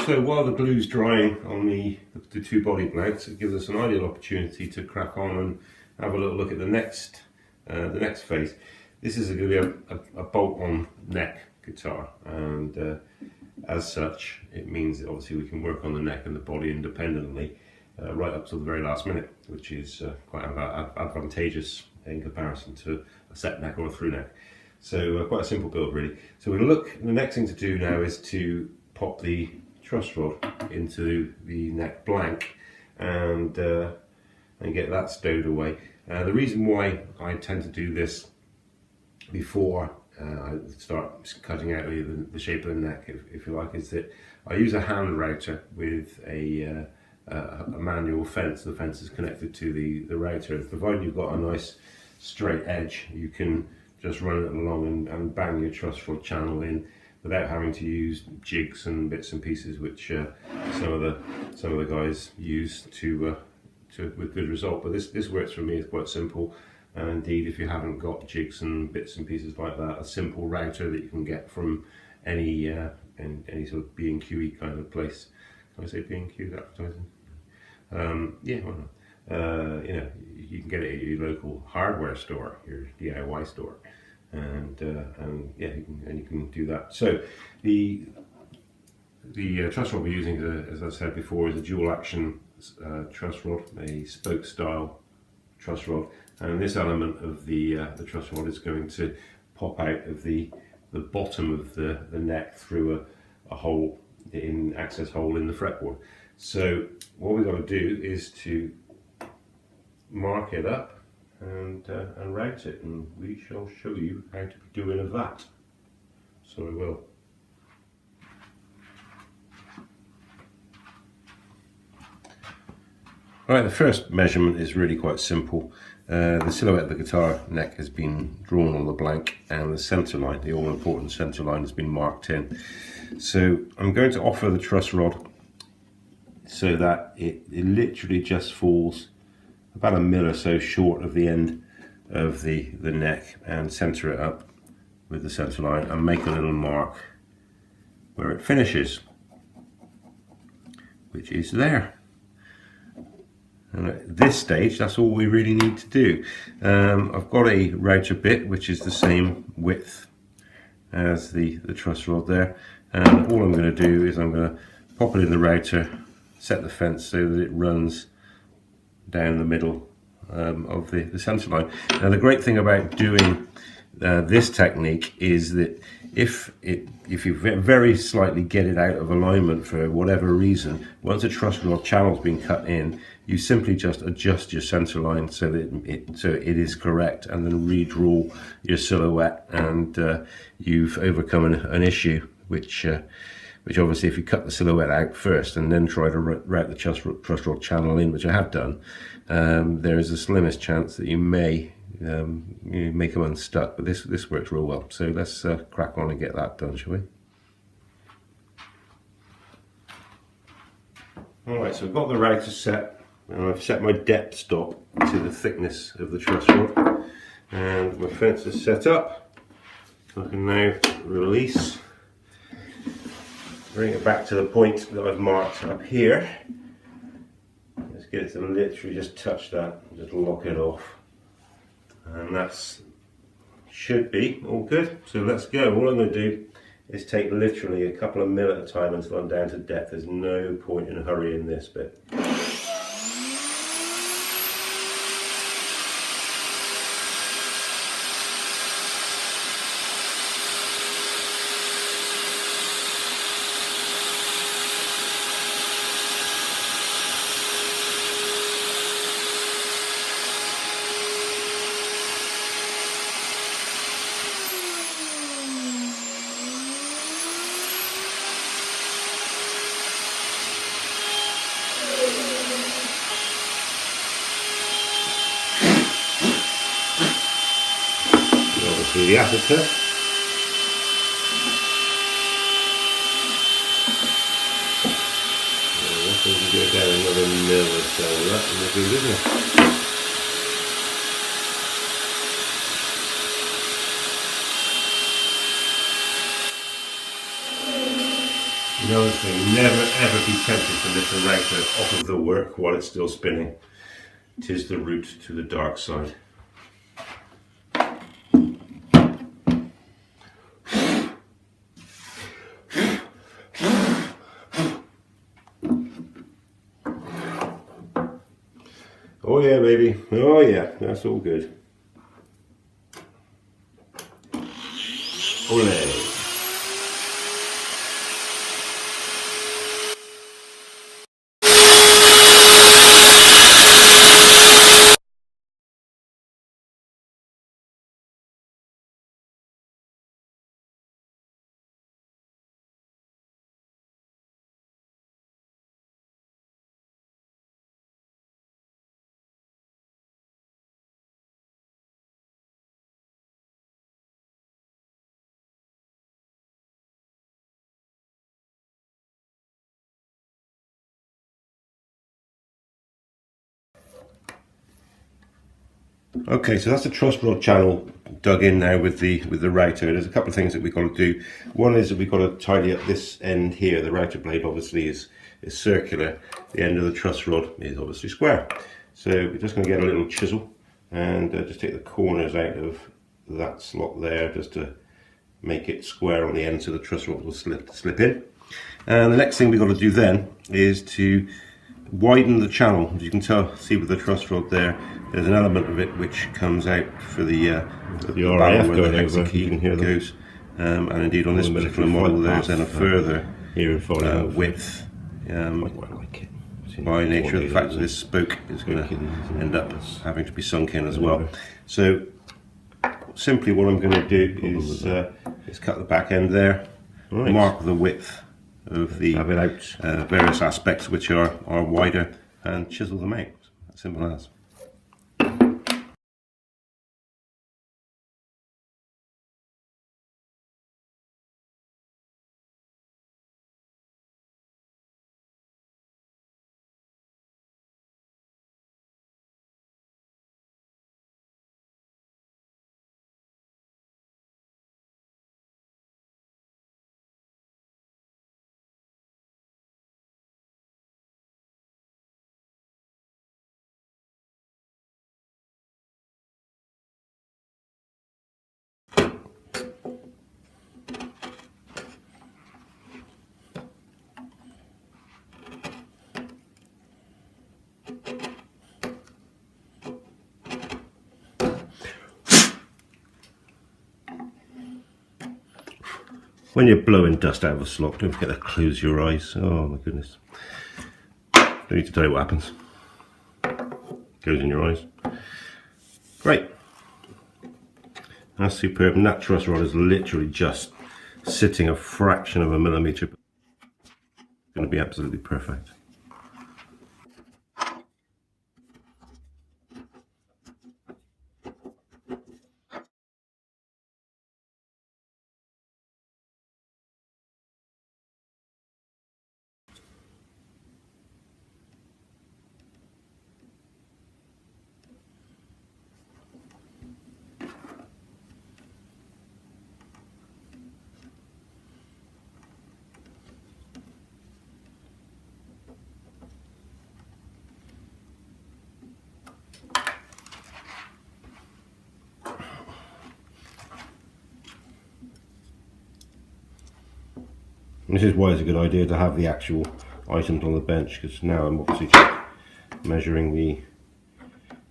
So while the glue's drying on the two body blanks, it gives us an ideal opportunity to crack on and have a little look at the next phase. This is going to be a bolt-on neck guitar, and as such, it means that obviously we can work on the neck and the body independently right up to the very last minute, which is quite advantageous in comparison to a set neck or a through neck. So quite a simple build really. So we're going to look, the next thing to do now is to pop the truss rod into the neck blank and get that stowed away. The reason why I tend to do this before I start cutting out the shape of the neck, if you like, is that I use a hand router with a manual fence. The fence is connected to the router. Provided you've got a nice straight edge, you can just run it along and bang your truss rod channel in without having to use jigs and bits and pieces, which some of the guys use with good result. But this works for me. It's quite simple, and indeed, if you haven't got jigs and bits and pieces like that, a simple router that you can get from any sort of B&Q kind of place. Can I say B&Q advertising? Yeah, why not? You know, you can get it at your local hardware store, your DIY store, and yeah, you can do that. So the truss rod we're using, as I said before, is a dual action truss rod, a spoke style truss rod, and this element of the truss rod is going to pop out of the bottom of the neck through a hole, access hole in the fretboard. So what we've got to do is to mark it up and route it, and we shall show you how to be doing of that. So we will. Right, the first measurement is really quite simple. The silhouette of the guitar neck has been drawn on the blank, and the centre line, the all-important centre line, has been marked in. So I'm going to offer the truss rod so that it literally just falls about a mil or so short of the end of the neck, and centre it up with the centre line and make a little mark where it finishes, which is there. And at this stage, that's all we really need to do. I've got a router bit which is the same width as the truss rod there, and all I'm going to do is I'm going to pop it in the router, set the fence so that it runs down the middle of the centre line. Now the great thing about doing this technique is that if you very slightly get it out of alignment for whatever reason, once a truss rod channel's been cut in, you simply just adjust your centre line so that it is correct, and then redraw your silhouette, and you've overcome an issue, which obviously if you cut the silhouette out first and then try to route the truss rod channel in, which I have done, there is the slimmest chance that you may come unstuck, but this works real well. So let's crack on and get that done, shall we? Alright, so I've got the router set, and I've set my depth stop to the thickness of the truss rod, and my fence is set up. I can now release, bring it back to the point that I've marked up here. Let's get it to literally just touch that, just lock it off. And that's should be all good. So let's go. All I'm going to do is take literally a couple of mil at a time until I'm down to depth. There's no point in hurrying this bit. Obviously the aperture. I think we go down another mil or so on that, and we'll do business. Another thing, never ever be tempted to lift the router off of the work while it's still spinning. 'Tis the route to the dark side. Oh yeah, baby. Oh yeah, that's all good. Ole. Okay, so that's the truss rod channel dug in now with the router. There's a couple of things that we've got to do. One is that we've got to tidy up this end here. The router blade obviously is circular. The end of the truss rod is obviously square. So we're just going to get a little chisel and just take the corners out of that slot there just to make it square on the end so the truss rod will slip in. And the next thing we've got to do then is to widen the channel. As you can see with the truss rod there, there's an element of it which comes out for the RAF where the hexa key goes, and indeed on this particular model there's then a further width by nature of the fact that this spoke is going to end up having to be sunk in as well. So simply what I'm going to do is cut the back end there, mark the width of the various aspects which are wider, and chisel them out. Simple as. When you're blowing dust out of a slot, don't forget to close your eyes. Oh my goodness. Don't need to tell you what happens. Goes in your eyes. Great. That's superb. And that truss rod is literally just sitting a fraction of a millimetre. It's going to be absolutely perfect. This is why it's a good idea to have the actual items on the bench, because now I'm obviously measuring the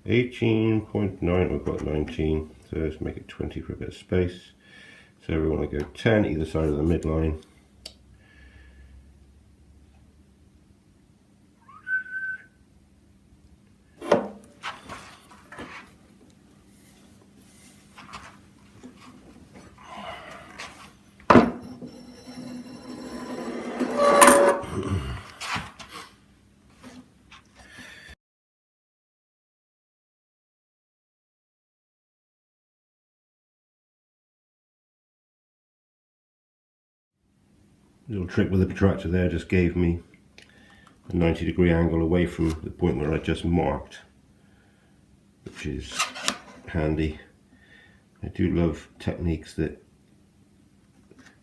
18.9, we've got 19, so let's make it 20 for a bit of space. So we want to go 10 either side of the midline. Little trick with the protractor there just gave me a 90-degree angle away from the point where I just marked, which is handy. I do love techniques that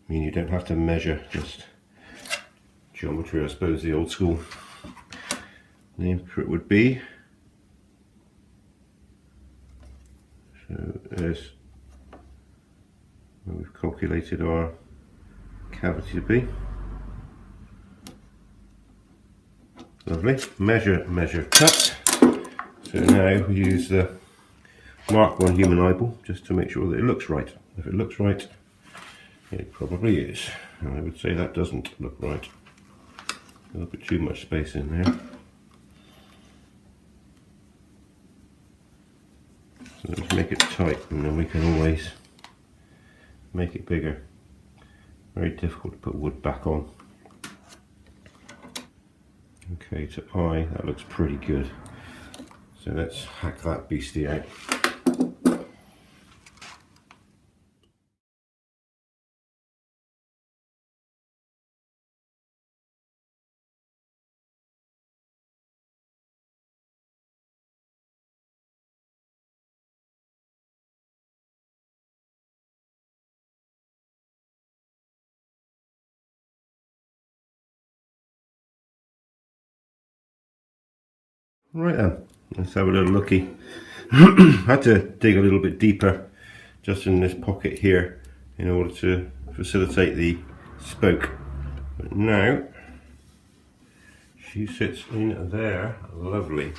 mean you don't have to measure, just geometry, I suppose the old school name for it would be. So there's where we've calculated our cavity to be. Lovely. Measure, measure, cut. So now we use the Mark 1 human eyeball just to make sure that it looks right. If it looks right, it probably is. And I would say that doesn't look right. A little bit too much space in there. So let's make it tight, and then we can always make it bigger. Very difficult to put wood back on. Okay, to eye, that looks pretty good. So let's hack that beastie out. Right then, let's have a little looky. I had to dig a little bit deeper just in this pocket here in order to facilitate the spoke. But now she sits in there, lovely.